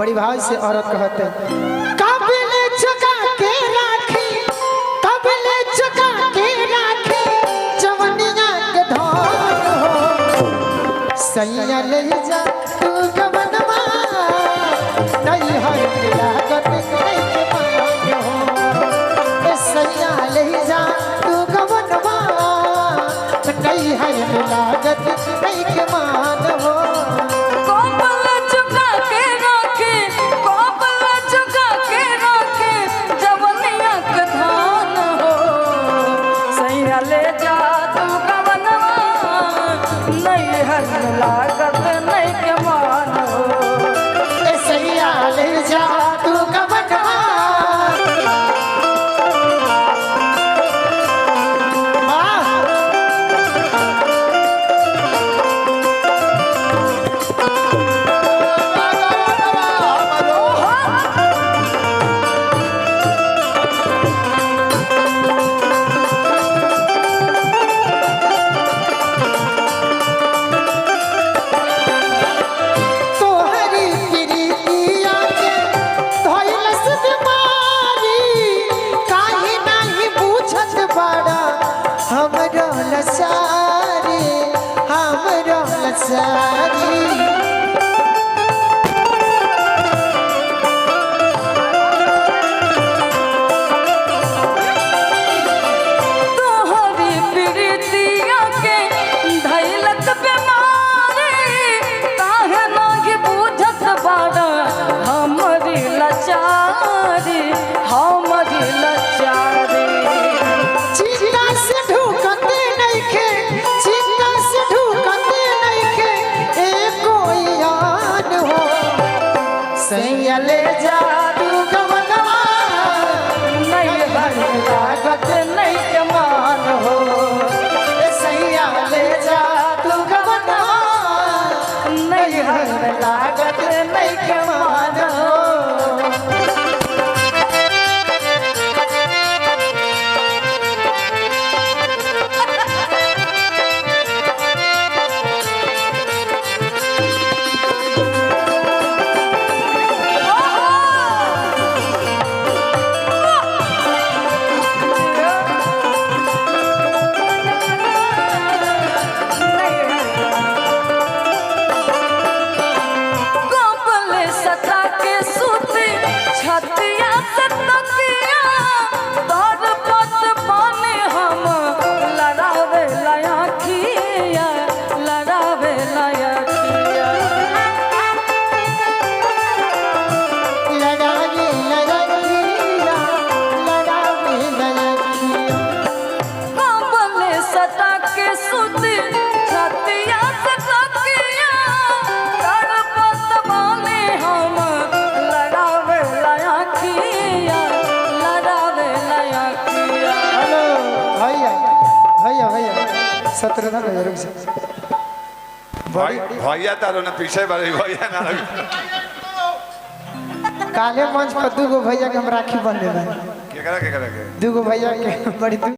बड़ी भाव से औरत कहते काबिल चुका के राखी काबिल चुका के राखी जवनिया के धन हो सैया ले जा तू गवनवा नहीं है लागत नहीं के मान हो सैया ले जा तू गवनवा नहीं है लागत नहीं के मान हो लागत नहीं के मान हो सैया ले जा तू गवनवा सैया ले जा तू गवनवा नहीं लागत नहीं के मान हो सैया ले जा तू गवनवा नहीं लागत नहीं के मान हो भैया तारो ना पीछे वाले भैया ना काले मंच पर दूगो भैया के हम राखी बंधे के करा के दूगो भैया के बड़ी